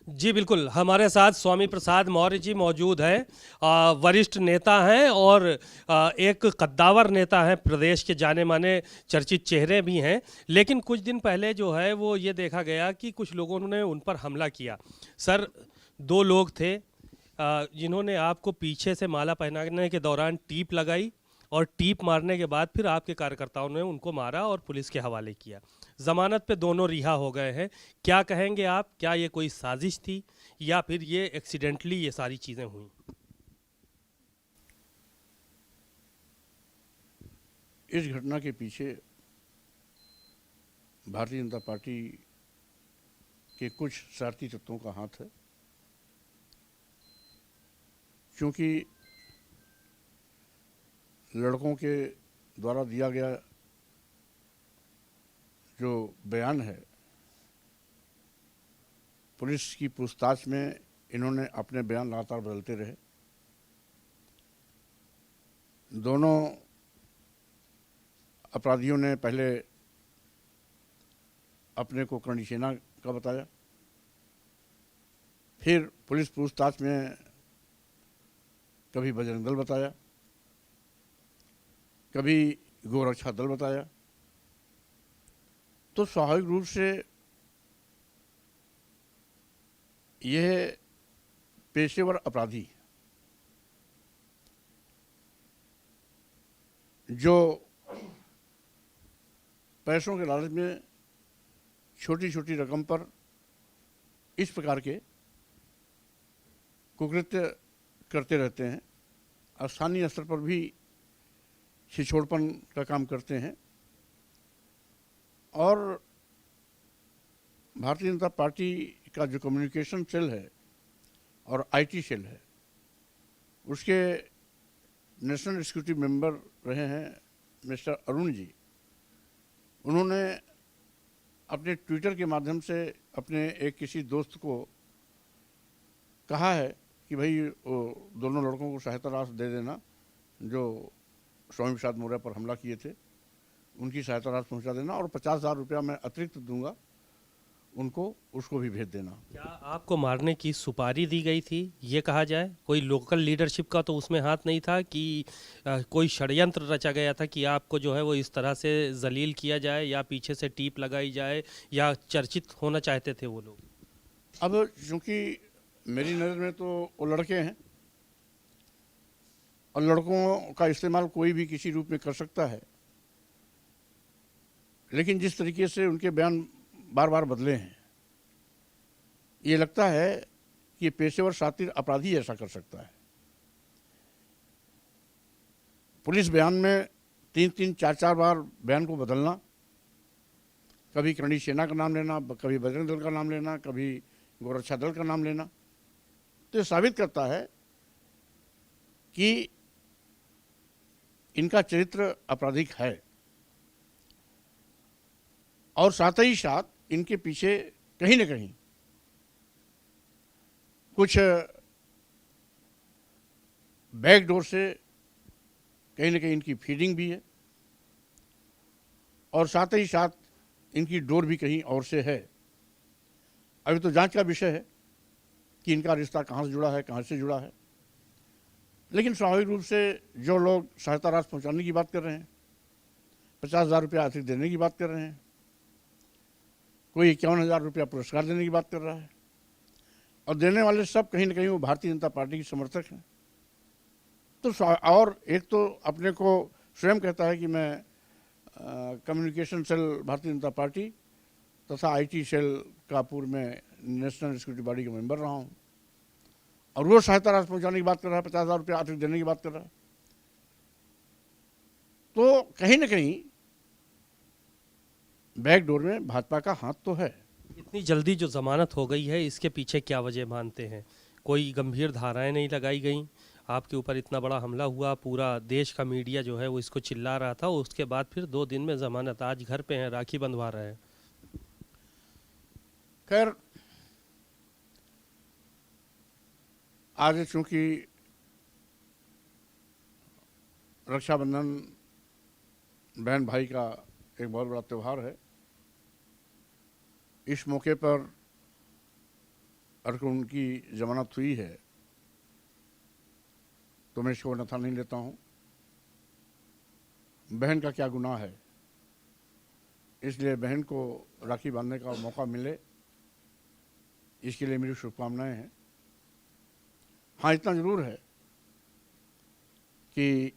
जी बिल्कुल, हमारे साथ स्वामी प्रसाद मौर्य जी मौजूद हैं। वरिष्ठ नेता हैं और एक कद्दावर नेता हैं, प्रदेश के जाने-माने चर्चित चेहरे भी हैं। लेकिन कुछ दिन पहले जो है वो ये देखा गया कि कुछ लोगों ने उन पर हमला किया। सर, 2 लोग थे जिन्होंने आपको पीछे से माला पहनाने के दौरान टीप लगाई और टीप मारने के बाद फिर आपके कार्यकर्ताओं ने उनको मारा और पुलिस के हवाले किया। ज़मानत पे दोनों रिहा हो गए हैं। क्या कहेंगे आप? क्या ये कोई साजिश थी या फिर ये एक्सीडेंटली ये सारी चीज़ें हुई? इस घटना के पीछे भारतीय जनता पार्टी के कुछ शरारती तत्वों का हाथ है, क्योंकि लड़कों के द्वारा दिया गया जो बयान है, पुलिस की पूछताछ में इन्होंने अपने बयान लगातार बदलते रहे। दोनों अपराधियों ने पहले अपने को करणी सेना का बताया, फिर पुलिस पूछताछ में कभी बजरंग दल बताया, कभी गोरक्षा दल बताया। तो स्वाभाविक रूप से यह पेशेवर अपराधी जो पैसों के लालच में छोटी छोटी रकम पर इस प्रकार के कुकृत्य करते रहते हैं, स्थानीय स्तर पर भी छिछोड़पन का काम करते हैं। और भारतीय जनता पार्टी का जो कम्युनिकेशन सेल है और आईटी सेल है, उसके नेशनल एग्जीक्यूटिव मेंबर रहे हैं मिस्टर अरुण जी। उन्होंने अपने ट्विटर के माध्यम से अपने एक किसी दोस्त को कहा है कि भाई वो दोनों लड़कों को सहायता राशि दे देना जो स्वामी प्रसाद मौर्य पर हमला किए थे, उनकी सहायता राशि पहुंचा देना और 50,000 रुपया मैं अतिरिक्त दूंगा उनको, उसको भी भेज देना। क्या आपको मारने की सुपारी दी गई थी, ये कहा जाए? कोई लोकल लीडरशिप का तो उसमें हाथ नहीं था कि कोई षड्यंत्र रचा गया था कि आपको जो है वो इस तरह से जलील किया जाए या पीछे से टीप लगाई जाए या चर्चित होना चाहते थे वो लोग? अब चूंकि मेरी नज़र में तो वो लड़के हैं और लड़कों का इस्तेमाल कोई भी किसी रूप में कर सकता है, लेकिन जिस तरीके से उनके बयान बार बार बदले हैं, ये लगता है कि पेशेवर शातिर अपराधी ऐसा कर सकता है। पुलिस बयान में 3-3, 4-4 बार बयान को बदलना, कभी करणी सेना का नाम लेना, कभी बजरंग दल का नाम लेना, कभी गोरक्षा दल का नाम लेना, तो ये साबित करता है कि इनका चरित्र आपराधिक है और साथ ही साथ इनके पीछे कहीं न कहीं कुछ बैकडोर से कहीं न कहीं इनकी फीडिंग भी है और साथ ही साथ इनकी डोर भी कहीं और से है। अभी तो जांच का विषय है कि इनका रिश्ता कहाँ से जुड़ा है, कहाँ से जुड़ा है। लेकिन स्वाभाविक रूप से जो लोग सहायता राशि पहुंचाने की बात कर रहे हैं, 50,000 रुपया अतिरिक्त देने की बात कर रहे हैं, कोई 51,000 रुपया पुरस्कार देने की बात कर रहा है, और देने वाले सब कहीं न कहीं वो भारतीय जनता पार्टी के समर्थक हैं। तो और एक तो अपने को स्वयं कहता है कि मैं communication cell Bharatiya Janata party तथा आईटी सेल का पूर्व में नेशनल एग्जीक्यूटिव बॉडी का मेंबर रहा हूँ, और वो सहायता राशि पहुंचाने की बात कर रहा है, 50,000 रुपया अतिरिक्त देने की बात कर रहा है। तो कहीं न कहीं बैकडोर में भाजपा का हाथ तो है। इतनी जल्दी जो जमानत हो गई है, इसके पीछे क्या वजह मानते हैं? कोई गंभीर धाराएं नहीं लगाई गई? आपके ऊपर इतना बड़ा हमला हुआ, पूरा देश का मीडिया जो है वो इसको चिल्ला रहा था, उसके बाद फिर 2 दिन में जमानत, आज घर पे हैं, राखी बंधवा रहे हैं। खैर, आज चूंकि रक्षाबंधन बहन भाई का एक बहुत बड़ा त्यौहार है, इस मौके पर अगर उनकी जमानत हुई है तो मैं इसको अन्यथा नहीं लेता हूँ। बहन का क्या गुनाह है, इसलिए बहन को राखी बांधने का मौका मिले, इसके लिए मेरी शुभकामनाएं हैं। हाँ, इतना ज़रूर है कि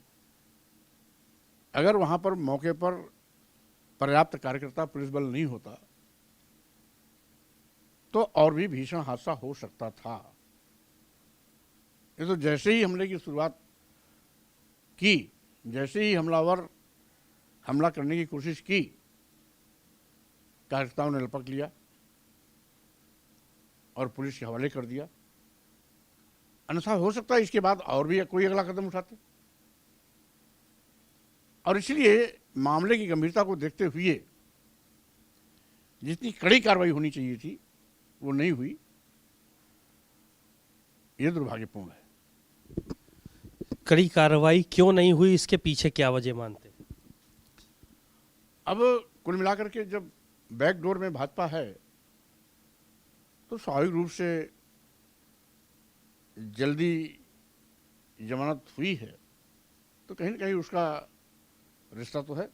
अगर वहाँ पर मौके पर पर्याप्त कार्यकर्ता पुलिस बल नहीं होता तो और भी भीषण हादसा हो सकता था। ये तो जैसे ही हमले की शुरुआत की, जैसे ही हमलावर हमला करने की कोशिश की, कार्यकर्ताओं ने लपक लिया और पुलिस के हवाले कर दिया। अन्यथा हो सकता है इसके बाद और भी कोई अगला कदम उठाते। और इसलिए मामले की गंभीरता को देखते हुए जितनी कड़ी कार्रवाई होनी चाहिए थी वो नहीं हुई, ये दुर्भाग्यपूर्ण है। कड़ी कार्रवाई क्यों नहीं हुई, इसके पीछे क्या वजह मानते हैं? अब कुल मिलाकर के जब बैकडोर में भाजपा है तो स्वाभाविक रूप से जल्दी जमानत हुई है तो कहीं ना कहीं उसका रिश्ता तो है।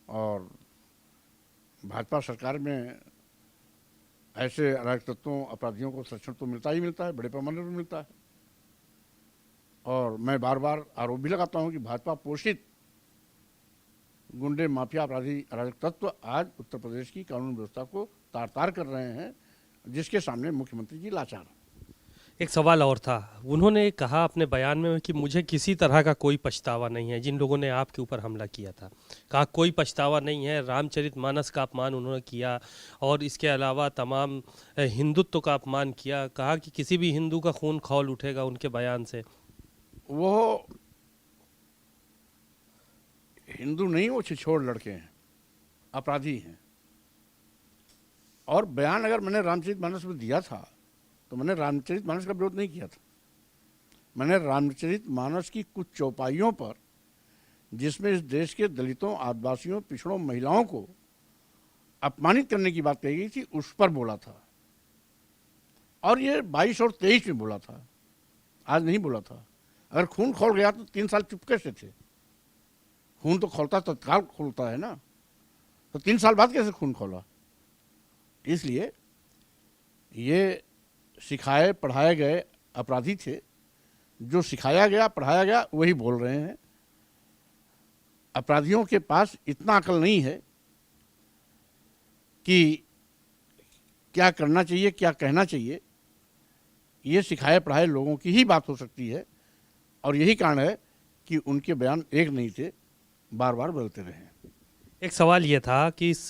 और भाजपा सरकार में ऐसे अराजक तत्वों, अपराधियों को संरक्षण तो मिलता ही मिलता है, बड़े पैमाने पर मिलता है। और मैं बार बार आरोप भी लगाता हूं कि भाजपा पोषित गुंडे, माफिया, अपराधी, अराजक तत्व आज उत्तर प्रदेश की कानून व्यवस्था को तार तार कर रहे हैं, जिसके सामने मुख्यमंत्री जी लाचार। एक सवाल और था, उन्होंने कहा अपने बयान में कि मुझे किसी तरह का कोई पछतावा नहीं है जिन लोगों ने आपके ऊपर हमला किया था। कहा कोई पछतावा नहीं है, रामचरितमानस का अपमान उन्होंने किया और इसके अलावा तमाम हिंदुत्व का अपमान किया। कहा कि किसी भी हिंदू का खून खौल उठेगा उनके बयान से। वो हिंदू नहीं, वो छिछोड़ लड़के हैं, अपराधी हैं। और बयान अगर मैंने रामचरितमानस में दिया था तो मैंने रामचरितमानस का विरोध नहीं किया था। मैंने रामचरितमानस की कुछ चौपाइयों पर, जिसमें इस देश के दलितों, आदिवासियों, पिछड़ों, महिलाओं को अपमानित करने की बात कही गई थी, उस पर बोला था। और ये 22 और 23 में बोला था, आज नहीं बोला था। अगर खून खौल गया तो 3 साल चुप कैसे थे? खून तो खौलता तत्काल खोलता है ना, तो 3 साल बाद कैसे खून खौला? इसलिए ये सिखाए पढ़ाए गए अपराधी थे। जो सिखाया गया, पढ़ाया गया, वही बोल रहे हैं। अपराधियों के पास इतना अकल नहीं है कि क्या करना चाहिए, क्या कहना चाहिए। ये सिखाए पढ़ाए लोगों की ही बात हो सकती है और यही कारण है कि उनके बयान एक नहीं थे, बार बार बदलते रहे। एक सवाल ये था कि इस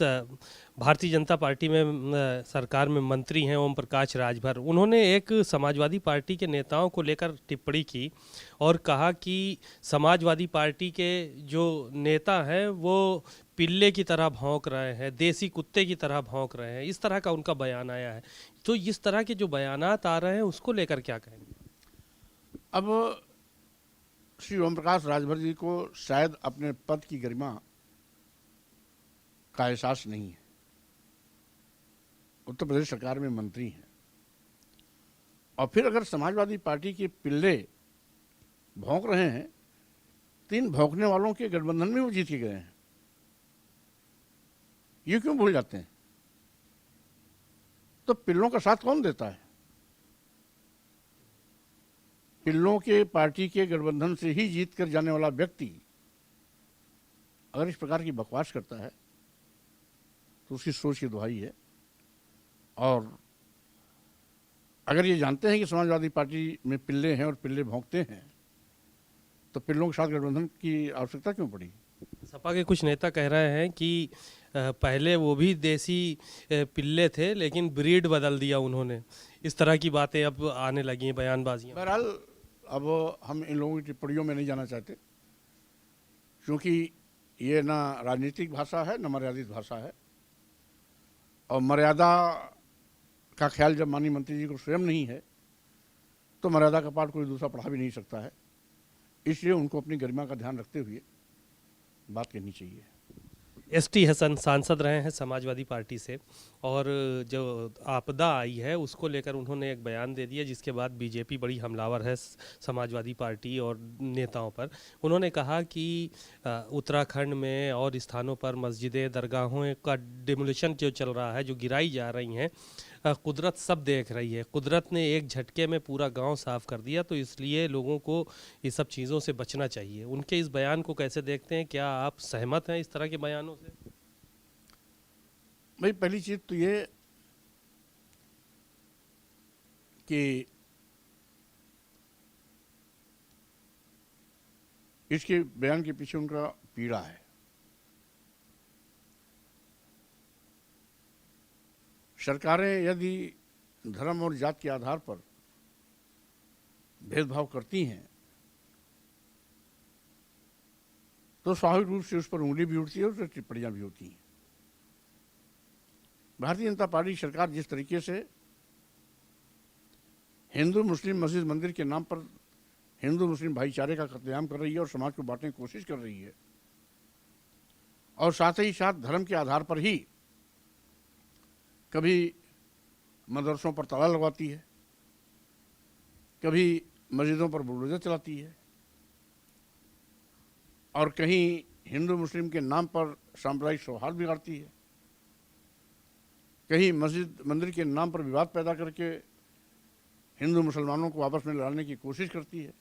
भारतीय जनता पार्टी में सरकार में मंत्री हैं ओम प्रकाश राजभर, उन्होंने एक समाजवादी पार्टी के नेताओं को लेकर टिप्पणी की और कहा कि समाजवादी पार्टी के जो नेता हैं वो पिल्ले की तरह भौंक रहे हैं, देसी कुत्ते की तरह भौंक रहे हैं। इस तरह का उनका बयान आया है। तो इस तरह के जो बयानात आ रहे हैं उसको लेकर क्या कहेंगे? अब श्री ओम प्रकाश राजभर जी को शायद अपने पद की गरिमा का एहसास नहीं है। उत्तर प्रदेश सरकार में मंत्री हैं और फिर अगर समाजवादी पार्टी के पिल्ले भौंक रहे हैं तो इन भौंकने वालों के गठबंधन में वो जीत के गए हैं। ये क्यों भूल जाते हैं? तो पिल्लों का साथ कौन देता है? पिल्लों के पार्टी के गठबंधन से ही जीत कर जाने वाला व्यक्ति अगर इस प्रकार की बकवास करता है तो उसकी सोच की दुहाई है। और अगर ये जानते हैं कि समाजवादी पार्टी में पिल्ले हैं और पिल्ले भौंकते हैं तो पिल्लों के साथ गठबंधन की आवश्यकता क्यों पड़ी? सपा के कुछ नेता कह रहे हैं कि पहले वो भी देसी पिल्ले थे लेकिन ब्रीड बदल दिया उन्होंने। इस तरह की बातें अब आने लगी हैं, बयानबाजियां। बहरहाल अब हम इन लोगों की टिप्पणियों में नहीं जाना चाहते, क्योंकि ये ना राजनीतिक भाषा है, ना मर्यादित भाषा है। और मर्यादा का ख्याल जब माननीय मंत्री जी को स्वयं नहीं है तो मर्यादा का पाठ कोई दूसरा पढ़ा भी नहीं सकता है। इसलिए उनको अपनी गरिमा का ध्यान रखते हुए बात करनी चाहिए। एसटी हसन सांसद रहे हैं समाजवादी पार्टी से, और जो आपदा आई है उसको लेकर उन्होंने एक बयान दे दिया, जिसके बाद बीजेपी बड़ी हमलावर है समाजवादी पार्टी और नेताओं पर। उन्होंने कहा कि उत्तराखंड में और स्थानों पर मस्जिदें, दरगाहों का डिमोलिशन जो चल रहा है, जो गिराई जा रही हैं, कुदरत सब देख रही है। कुदरत ने एक झटके में पूरा गांव साफ कर दिया, तो इसलिए लोगों को ये सब चीज़ों से बचना चाहिए। उनके इस बयान को कैसे देखते हैं? क्या आप सहमत हैं इस तरह के बयानों से? भाई, पहली चीज तो ये कि इसके बयान के पीछे उनका पीड़ा है। सरकारें यदि धर्म और जात के आधार पर भेदभाव करती हैं तो स्वाभाविक रूप से उस पर उंगली भी उठती है और उस पर टिप्पणियां भी होती हैं। भारतीय जनता पार्टी सरकार जिस तरीके से हिंदू मुस्लिम मस्जिद मंदिर के नाम पर हिंदू मुस्लिम भाईचारे का कत्लेआम कर रही है और समाज को बांटने की कोशिश कर रही है, और साथ ही साथ धर्म के आधार पर ही कभी मदरसों पर ताला लगवाती है, कभी मस्जिदों पर बुलडोजर चलाती है, और कहीं हिंदू मुस्लिम के नाम पर सांप्रदायिक सौहार्द बिगाड़ती है, कहीं मस्जिद मंदिर के नाम पर विवाद पैदा करके हिंदू मुसलमानों को आपस में लड़ाने की कोशिश करती है।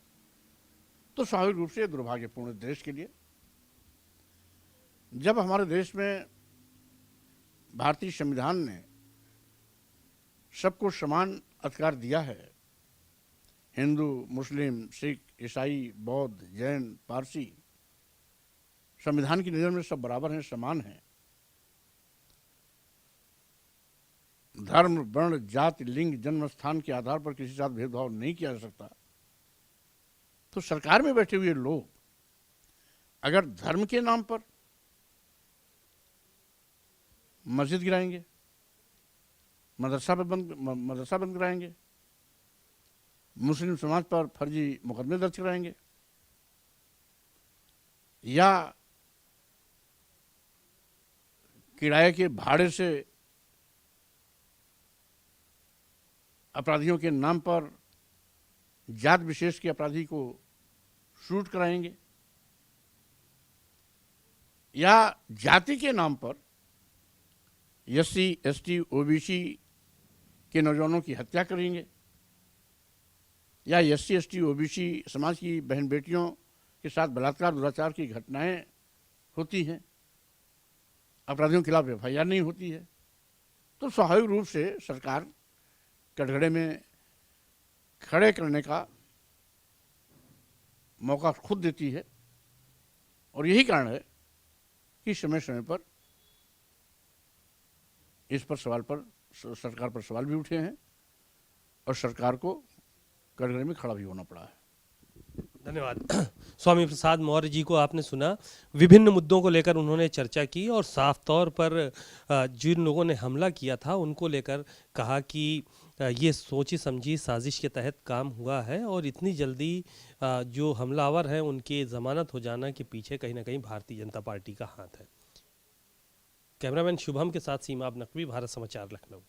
तो स्वाभाविक रूप से दुर्भाग्यपूर्ण देश के लिए, जब हमारे देश में भारतीय संविधान ने सबको समान अधिकार दिया है, हिंदू मुस्लिम सिख ईसाई बौद्ध जैन पारसी, संविधान की नज़र में सब बराबर हैं, समान हैं। धर्म वर्ण जाति लिंग जन्म स्थान के आधार पर किसी के साथ भेदभाव नहीं किया जा सकता। तो सरकार में बैठे हुए लोग अगर धर्म के नाम पर मस्जिद गिराएंगे, मदरसा बंद कराएंगे, मुस्लिम समाज पर फर्जी मुकदमे दर्ज कराएंगे, या किराए के भाड़े से अपराधियों के नाम पर जात विशेष के अपराधी को शूट कराएंगे, या जाति के नाम पर एससी एसटी ओबीसी के नौजवानों की हत्या करेंगे, या एससी एसटी ओबीसी समाज की बहन बेटियों के साथ बलात्कार दुराचार की घटनाएं होती हैं, अपराधियों के खिलाफ एफआईआर नहीं होती है, तो स्वाभाविक रूप से सरकार कटघरे में खड़े करने का मौका खुद देती है। और यही कारण है कि समय समय पर इस पर सरकार पर सवाल भी उठे हैं और सरकार को कटघरे में खड़ा भी होना पड़ा है। धन्यवाद। स्वामी प्रसाद मौर्य जी को आपने सुना, विभिन्न मुद्दों को लेकर उन्होंने चर्चा की, और साफ तौर पर जिन लोगों ने हमला किया था उनको लेकर कहा कि ये सोची समझी साजिश के तहत काम हुआ है, और इतनी जल्दी जो हमलावर हैं उनकी जमानत हो जाना के पीछे कहीं ना कहीं भारतीय जनता पार्टी का हाथ है। कैमरामैन शुभम के साथ सीमा नकवी, भारत समाचार, लखनऊ।